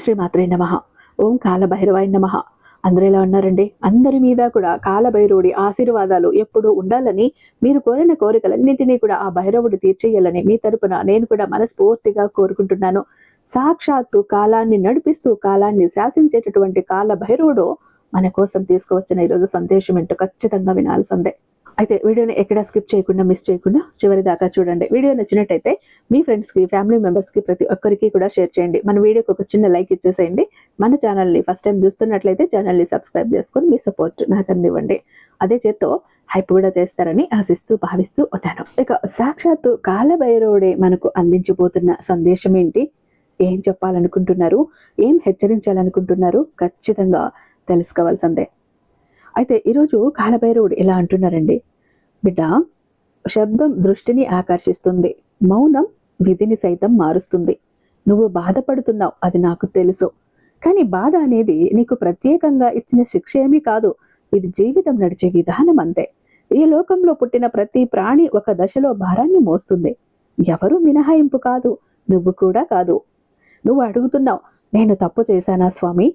శ్రీమాత్రే నమః. ఓం కాలభైరవాయ నమః. అందరూ ఎలా ఉన్నారండి? అందరి మీద కూడా కాలభైరవుడి ఆశీర్వాదాలు ఎప్పుడూ ఉండాలని, మీరు కోరిన కోరికలన్నింటినీ కూడా ఆ భైరవుడు తీర్చేయాలని మీ తరపున నేను కూడా మనస్ఫూర్తిగా కోరుకుంటున్నాను. సాక్షాత్తు కాలాన్ని నడిపిస్తూ కాలాన్ని శాసించేటటువంటి కాలభైరవుడు మన కోసం తీసుకువచ్చిన ఈరోజు సందేశం ఏంటో ఖచ్చితంగా వినాల్సిందే. అయితే వీడియోని ఎక్కడ స్కిప్ చేయకుండా మిస్ చేయకుండా చివరి దాకా చూడండి. వీడియో నచ్చినట్టయితే మీ ఫ్రెండ్స్కి, ఫ్యామిలీ మెంబర్స్కి ప్రతి ఒక్కరికి కూడా షేర్ చేయండి. మన వీడియోకి ఒక చిన్న లైక్ ఇచ్చేసేయండి. మన ఛానల్ని ఫస్ట్ టైం చూస్తున్నట్లయితే ఛానల్ని సబ్స్క్రైబ్ చేసుకొని మీ సపోర్ట్ నాకు అందివ్వండి. అదే చేత్తో హైప్ కూడా చేస్తారని ఆశిస్తూ భావిస్తూ ఉంటాను. ఇక సాక్షాత్తు కాలభైరవుడే మనకు అందించబోతున్న సందేశం ఏంటి, ఏం చెప్పాలనుకుంటున్నారు, ఏం హెచ్చరించాలనుకుంటున్నారు, ఖచ్చితంగా తెలుసుకోవాల్సిందే. అయితే ఈరోజు కాలభైరవుడు ఎలా అంటున్నారండి, బిడ్డ, శబ్దం దృష్టిని ఆకర్షిస్తుంది, మౌనం విధిని సైతం మారుస్తుంది. నువ్వు బాధపడుతున్నావు, అది నాకు తెలుసు. కానీ బాధ అనేది నీకు ప్రత్యేకంగా ఇచ్చిన శిక్ష ఏమీ కాదు. ఇది జీవితం నడిచే విధానం అంతే. ఈ లోకంలో పుట్టిన ప్రతి ప్రాణి ఒక దశలో భారాన్ని మోస్తుంది. ఎవరు మినహాయింపు కాదు, నువ్వు కూడా కాదు. నువ్వు అడుగుతున్నావు, నేను తప్పు చేశానా స్వామి?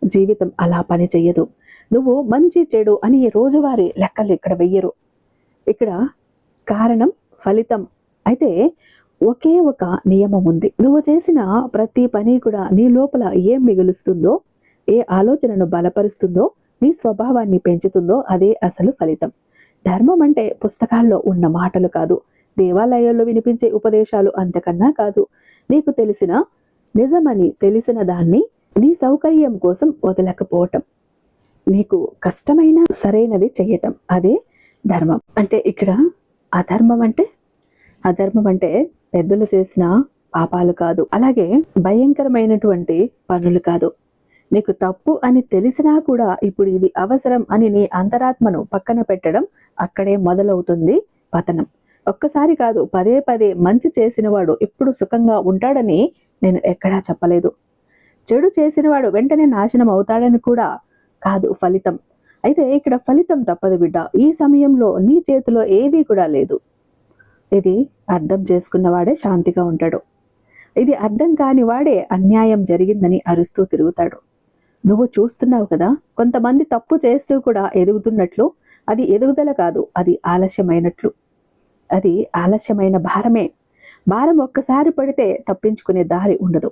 జీవితం అలా పని చెయ్యదు. నువ్వు మంచి చెడు అని రోజువారీ లెక్కలు ఇక్కడ వెయ్యరు. ఇక్కడ కారణం ఫలితం. అయితే ఒకే ఒక నియమం ఉంది. నువ్వు చేసిన ప్రతి పని కూడా నీ లోపల ఏం మిగులుస్తుందో, ఏ ఆలోచనను బలపరుస్తుందో, నీ స్వభావాన్ని పెంచుతుందో అదే అసలు ఫలితం. ధర్మం అంటే పుస్తకాల్లో ఉన్న మాటలు కాదు, దేవాలయాల్లో వినిపించే ఉపదేశాలు అంతకన్నా కాదు. నీకు తెలిసిన నిజమని తెలిసిన దాన్ని నీ సౌకర్యం కోసం వదలకపోవటం, నీకు కష్టమైన సరైనది చెయ్యటం, అదే ధర్మం. అంటే ఇక్కడ అధర్మం అంటే పెద్దలు చేసిన పాపాలు కాదు, అలాగే భయంకరమైనటువంటి పనులు కాదు. నీకు తప్పు అని తెలిసినా కూడా ఇప్పుడు ఇది అవసరం అని నీ అంతరాత్మను పక్కన పెట్టడం, అక్కడే మొదలవుతుంది పతనం. ఒక్కసారి కాదు, పదే పదే మంచి చేసినవాడు ఎప్పుడు సుఖంగా ఉంటాడని నేను ఎక్కడా చెప్పలేదు. చెడు చేసినవాడు వెంటనే నాశనం అవుతాడని కూడా కాదు ఫలితం. అయితే ఇక్కడ ఫలితం తప్పదు బిడ్డ. ఈ సమయంలో నీ చేతిలో ఏదీ కూడా లేదు. ఇది అర్థం చేసుకున్నవాడే శాంతిగా ఉంటాడు. ఇది అర్థం కాని వాడే అన్యాయం జరిగిందని అరుస్తూ తిరుగుతాడు. నువ్వు చూస్తున్నావు కదా, కొంతమంది తప్పు చేస్తూ కూడా ఎదుగుతున్నట్లు. అది ఎదుగుదల కాదు, అది ఆలస్యమైనట్లు. అది ఆలస్యమైన భారమే. భారం ఒక్కసారి పడితే తప్పించుకునే దారి ఉండదు.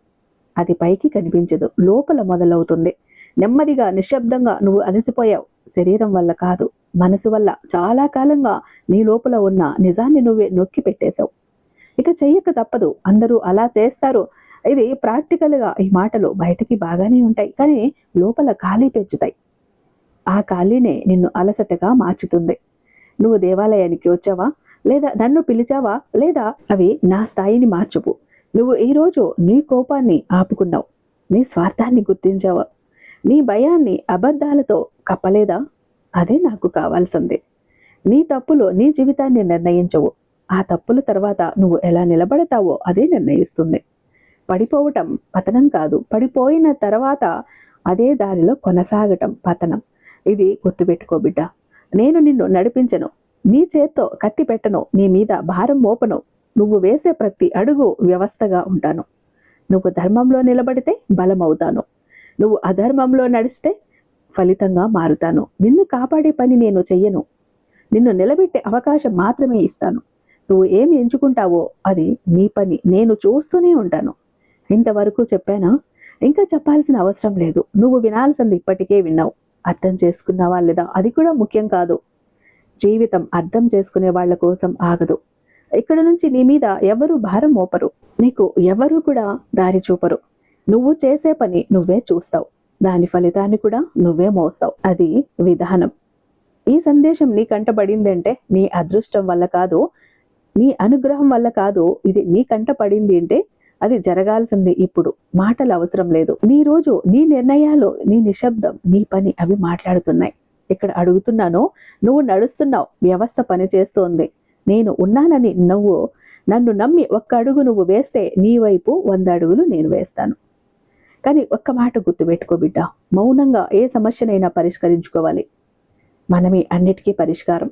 అది పైకి కనిపించదు, లోపల మొదలవుతుంది. నెమ్మదిగా నిశ్శబ్దంగా నువ్వు అలసిపోయావు. శరీరం వల్ల కాదు, మనసు వల్ల. చాలా కాలంగా నీ లోపల ఉన్న నిజాన్ని నువ్వే నొక్కి పెట్టేశావు. ఇక చెయ్యక తప్పదు. అందరూ అలా చేస్తారు. ఇది ప్రాక్టికల్గా ఈ మాటలు బయటికి బాగానే ఉంటాయి, కానీ లోపల ఖాళీ పెంచుతాయి. ఆ ఖాళీనే నిన్ను అలసటగా మార్చుతుంది. నువ్వు దేవాలయానికి వచ్చావా, లేదా నన్ను పిలిచావా, లేదా అవి నా స్థాయిని మార్చుపు. నువ్వు ఈరోజు నీ కోపాన్ని ఆపుకున్నావు, నీ స్వార్థాన్ని గుర్తించావా, నీ భయాన్ని అబద్ధాలతో కప్పలేదా? అదే నాకు కావాల్సింది. నీ తప్పులు నీ జీవితాన్ని నిర్ణయించవు. ఆ తప్పుల తర్వాత నువ్వు ఎలా నిలబడతావో అదే నిర్ణయిస్తుంది. పడిపోవటం పతనం కాదు, పడిపోయిన తర్వాత అదే దారిలో కొనసాగటం పతనం. ఇది గుర్తుపెట్టుకో బిడ్డ. నేను నిన్ను నడిపించను, నీ చేత్తో కత్తి పెట్టను, నీ మీద భారం మోపను. నువ్వు వేసే ప్రతి అడుగు వ్యవస్థగా ఉంటాను. నువ్వు ధర్మంలో నిలబడితే బలమవుతాను, నువ్వు అధర్మంలో నడిస్తే ఫలితంగా మారుతాను. నిన్ను కాపాడే పని నేను చెయ్యను, నిన్ను నిలబెట్టే అవకాశం మాత్రమే ఇస్తాను. నువ్వు ఏం ఎంచుకుంటావో అది నీ పని, నేను చూస్తూనే ఉంటాను. ఇంతవరకు చెప్పానా? ఇంకా చెప్పాల్సిన అవసరం లేదు. నువ్వు వినాల్సింది ఇప్పటికే విన్నావు. అర్థం చేసుకున్నావా లేదా అది కూడా ముఖ్యం కాదు. జీవితం అర్థం చేసుకునే వాళ్ళ కోసం ఆగదు. ఇక్కడ నుంచి నీ మీద ఎవరు భారం మోపరు, నీకు ఎవరు కూడా దారి చూపరు. నువ్వు చేసే పని నువ్వే చూస్తావు, దాని ఫలితాన్ని కూడా నువ్వే మోస్తావు. అది విధానం. ఈ సందేశం నీ కంటపడిందంటే నీ అదృష్టం వల్ల కాదు, నీ అనుగ్రహం వల్ల కాదు. ఇది నీ కంటపడింది అంటే అది జరగాల్సింది ఇప్పుడు. మాటలు అవసరం లేదు. నీ రోజు, నీ నిర్ణయాలు, నీ నిశ్శబ్దం, నీ పని అవి మాట్లాడుతున్నాయి. ఇక్కడ అడుగుతున్నాను, నువ్వు నడుస్తున్నావు, వ్యవస్థ పని చేస్తోంది. నేను ఉన్నానని నువ్వు నన్ను నమ్మి ఒక్క అడుగు నువ్వు వేస్తే నీ వైపు 100 అడుగులు నేను వేస్తాను. కానీ ఒక్క మాట గుర్తుపెట్టుకో బిడ్డ, మౌనంగా ఏ సమస్యనైనా పరిష్కరించుకోవాలి. మనమే అన్నిటికీ పరిష్కారం.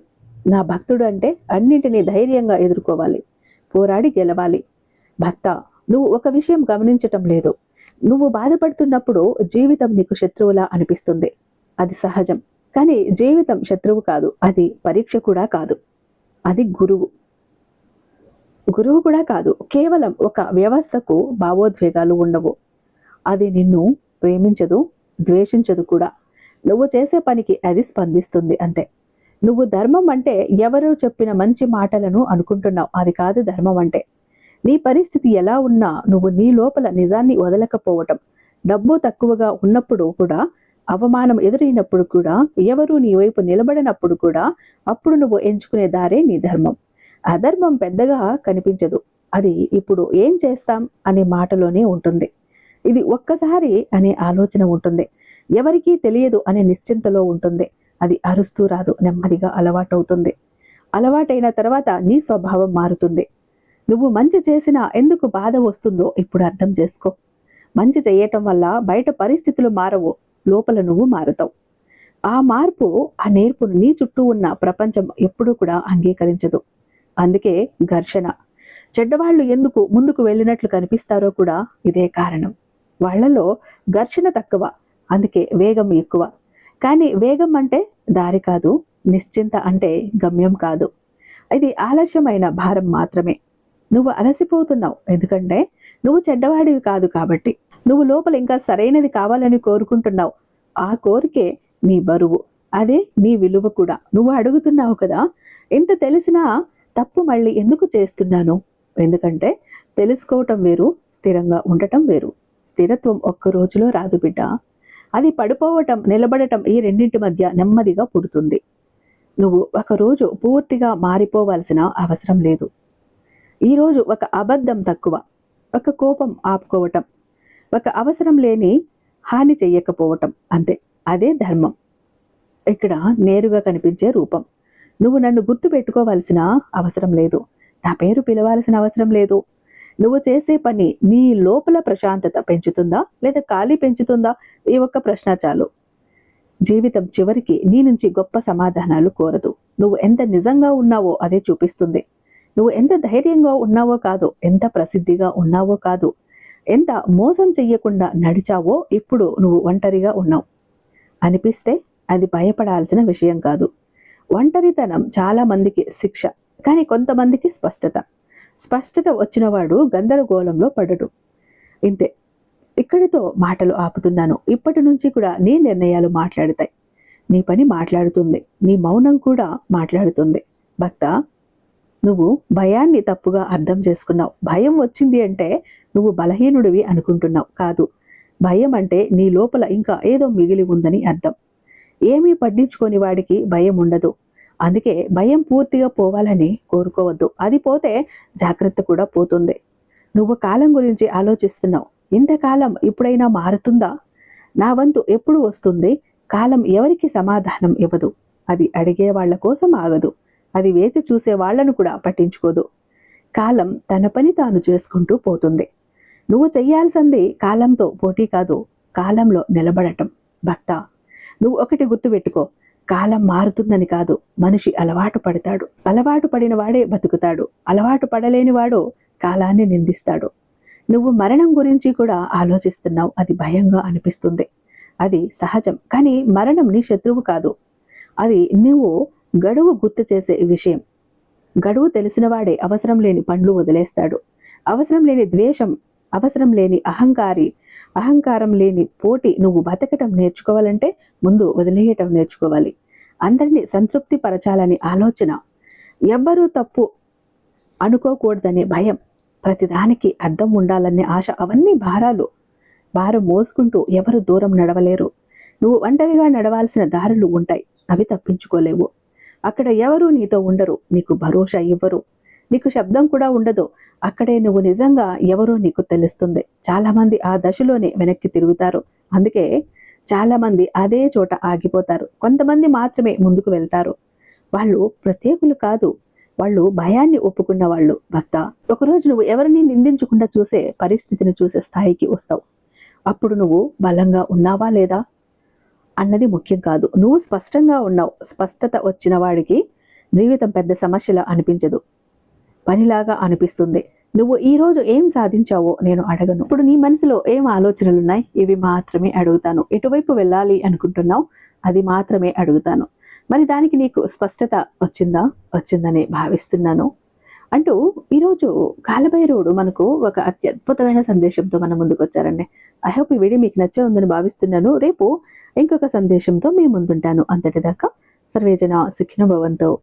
నా భక్తుడు అంటే అన్నింటినీ ధైర్యంగా ఎదుర్కోవాలి, పోరాడి గెలవాలి. భక్త, నువ్వు ఒక విషయం గమనించటం లేదు. నువ్వు బాధపడుతున్నప్పుడు జీవితం నీకు శత్రువులా అనిపిస్తుంది. అది సహజం. కానీ జీవితం శత్రువు కాదు. అది పరీక్ష కూడా కాదు. అది గురువు. గురువు కూడా కాదు. కేవలం ఒక వ్యవస్థకు భావోద్వేగాలు ఉండవు. అది నిన్ను ప్రేమించదు, ద్వేషించదు కూడా. నువ్వు చేసే పనికి అది స్పందిస్తుంది అంతే. నువ్వు ధర్మం అంటే ఎవరో చెప్పిన మంచి మాటలను అనుకుంటున్నావు. అది కాదు ధర్మం అంటే. నీ పరిస్థితి ఎలా ఉన్నా నువ్వు నీ లోపల నిజాన్ని వదలకపోవటం. డబ్బు తక్కువగా ఉన్నప్పుడు కూడా, అవమానం ఎదురైనప్పుడు కూడా, ఎవరూ నీ వైపు నిలబడినప్పుడు కూడా, అప్పుడు నువ్వు ఎంచుకునే దారే నీ ధర్మం. అధర్మం పెద్దగా కనిపించదు. అది ఇప్పుడు ఏం చేస్తాం అనే మాటలోనే ఉంటుంది. ఇది ఒక్కసారి అనే ఆలోచన ఉంటుంది. ఎవరికీ తెలియదు అనే నిశ్చింతలో ఉంటుంది. అది అరుస్తూ రాదు, నెమ్మదిగా అలవాటవుతుంది. అలవాటైన తర్వాత నీ స్వభావం మారుతుంది. నువ్వు మంచి చేసినా ఎందుకు బాధ వస్తుందో ఇప్పుడు అర్థం చేసుకో. మంచి చేయటం వల్ల బయట పరిస్థితులు మారవు, లోపల నువ్వు మారుతావు. ఆ మార్పు, ఆ నేర్పును నీ చుట్టూ ఉన్న ప్రపంచం ఎప్పుడూ కూడా అంగీకరించదు. అందుకే ఘర్షణ. చెడ్డవాళ్ళు ఎందుకు ముందుకు వెళ్ళినట్లు కనిపిస్తారో కూడా ఇదే కారణం. వాళ్లలో ఘర్షణ తక్కువ, అందుకే వేగం ఎక్కువ. కానీ వేగం అంటే దారి కాదు, నిశ్చింత అంటే గమ్యం కాదు. ఇది ఆలస్యమైన భారం మాత్రమే. నువ్వు అలసిపోతున్నావు ఎందుకంటే నువ్వు చెడ్డవాడివి కాదు కాబట్టి. నువ్వు లోపల ఇంకా సరైనది కావాలని కోరుకుంటున్నావు. ఆ కోరికే నీ బరువు, అదే నీ విలువ కూడా. నువ్వు అడుగుతున్నావు కదా, ఎంత తెలిసినా తప్పు మళ్ళీ ఎందుకు చేస్తున్నాను? ఎందుకంటే తెలుసుకోవటం వేరు, స్థిరంగా ఉండటం వేరు. స్థిరత్వం ఒక్క రోజులో రాదు బిడ్డ. అది పడిపోవటం, నిలబడటం, ఈ రెండింటి మధ్య నెమ్మదిగా పుడుతుంది. నువ్వు ఒకరోజు పూర్తిగా మారిపోవాల్సిన అవసరం లేదు. ఈరోజు ఒక అబద్ధం తక్కువ, ఒక కోపం ఆపుకోవటం, ఒక అవసరం లేని హాని చెయ్యకపోవటం, అంతే. అదే ధర్మం ఇక్కడ నేరుగా కనిపించే రూపం. నువ్వు నన్ను గుర్తు పెట్టుకోవాల్సిన అవసరం లేదు, నా పేరు పిలవాల్సిన అవసరం లేదు. నువ్వు చేసే పని నీ లోపల ప్రశాంతత పెంచుతుందా లేదా ఖాళీ పెంచుతుందా? ఈ ఒక్క ప్రశ్న చాలు. జీవితం చివరికి నీ నుంచి గొప్ప సమాధానాలు కోరదు. నువ్వు ఎంత నిజంగా ఉన్నావో అదే చూపిస్తుంది. నువ్వు ఎంత ధైర్యంగా ఉన్నావో కాదు, ఎంత ప్రసిద్ధిగా ఉన్నావో కాదు, ఎంత మోసం చెయ్యకుండా నడిచావో. ఇప్పుడు నువ్వు ఒంటరిగా ఉన్నావు అనిపిస్తే అది భయపడాల్సిన విషయం కాదు. ఒంటరితనం చాలా మందికి శిక్ష, కానీ కొంతమందికి స్పష్టత. స్పష్టత వచ్చినవాడు గందరగోళంలో పడడు. ఇంతే. ఇక్కడితో మాటలు ఆపుతున్నాను. ఇప్పటి నుంచి కూడా నీ నిర్ణయాలు మాట్లాడతాయి. నీ పని మాట్లాడుతుంది, నీ మౌనం కూడా మాట్లాడుతుంది. భక్త, నువ్వు భయాన్ని తప్పుగా అర్థం చేసుకున్నావు. భయం వచ్చింది అంటే నువ్వు బలహీనుడివి అనుకుంటున్నావు. కాదు, భయం అంటే నీ లోపల ఇంకా ఏదో మిగిలి ఉందని అర్థం. ఏమీ పట్టించుకొని వాడికి భయం ఉండదు. అందుకే భయం పూర్తిగా పోవాలని కోరుకోవద్దు. అది పోతే జాగ్రత్త కూడా పోతుంది. నువ్వు కాలం గురించి ఆలోచిస్తున్నావు. ఇంతకాలం ఇప్పుడైనా మారుతుందా? నా వంతు ఎప్పుడు వస్తుంది? కాలం ఎవరికి సమాధానం ఇవ్వదు. అది అడిగే వాళ్ల కోసం ఆగదు. అది వేచి చూసే వాళ్లను కూడా పట్టించుకోదు. కాలం తన పని తాను చేసుకుంటూ పోతుంది. నువ్వు చెయ్యాల్సింది కాలంతో పోటీ కాదు, కాలంలో నిలబడటం. భక్త, నువ్వు ఒకటి గుర్తుపెట్టుకో, కాలం మారుతుందని కాదు, మనిషి అలవాటు పడతాడు. అలవాటు పడిన వాడే బతుకుతాడు. అలవాటు పడలేని వాడు కాలాన్ని నిందిస్తాడు. నువ్వు మరణం గురించి కూడా ఆలోచిస్తున్నావు. అది భయంగా అనిపిస్తుంది. అది సహజం. కానీ మరణం నీ శత్రువు కాదు. అది నువ్వు గడువు గుర్తు చేసే విషయం. గడువు తెలిసిన వాడే అవసరం లేని పండ్లు వదిలేస్తాడు. అవసరం లేని ద్వేషం, అవసరం లేని అహంకారం లేని పోటీ. నువ్వు బతకటం నేర్చుకోవాలంటే ముందు వదిలేయటం నేర్చుకోవాలి. అందరినీ సంతృప్తి పరచాలని ఆలోచన, ఎవ్వరూ తప్పు అనుకోకూడదనే భయం, ప్రతిదానికి అర్థం ఉండాలనే ఆశ, అవన్నీ భారం మోసుకుంటూ ఎవరు దూరం నడవలేరు. నువ్వు ఒంటరిగా నడవాల్సిన దారులు ఉంటాయి, అవి తప్పించుకోలేవు. అక్కడ ఎవరూ నీతో ఉండరు, నీకు భరోసా ఇవ్వరు, నీకు శబ్దం కూడా ఉండదు. అక్కడే నువ్వు నిజంగా ఎవరో నీకు తెలుస్తుంది. చాలామంది ఆ దశలోనే వెనక్కి తిరుగుతారు. అందుకే చాలామంది అదే చోట ఆగిపోతారు. కొంతమంది మాత్రమే ముందుకు వెళ్తారు. వాళ్ళు ప్రత్యేకులు కాదు, వాళ్ళు భయాన్ని ఒప్పుకున్న వాళ్ళు. భక్త, ఒకరోజు నువ్వు ఎవరిని నిందించకుండా చూసే పరిస్థితిని చూసే స్థాయికి వస్తావు. అప్పుడు నువ్వు బలంగా ఉన్నావా లేదా అన్నది ముఖ్యం కాదు, నువ్వు స్పష్టంగా ఉన్నావు. స్పష్టత వచ్చిన వాడికి జీవితం పెద్ద సమస్యలా అనిపించదు, పనిలాగా అనిపిస్తుంది. నువ్వు ఈ రోజు ఏం సాధించావో నేను అడగను. ఇప్పుడు నీ మనసులో ఏం ఆలోచనలున్నాయి? ఇవి మాత్రమే అడుగుతాను. ఎటువైపు వెళ్ళాలి అనుకుంటున్నావు? అది మాత్రమే అడుగుతాను. మరి దానికి నీకు స్పష్టత వచ్చిందా? వచ్చిందని భావిస్తున్నాను. అంటూ ఈరోజు కాలభైరవుడు మనకు ఒక అత్యద్భుతమైన సందేశంతో మన ముందుకొచ్చారండి. ఐ హోప్ ఈ వీడియో మీకు నచ్చే ఉందని భావిస్తున్నాను. రేపు ఇంకొక సందేశంతో మీ ముందుంటాను. అంతటిదాకా సర్వేజన సుఖినో భవంతు.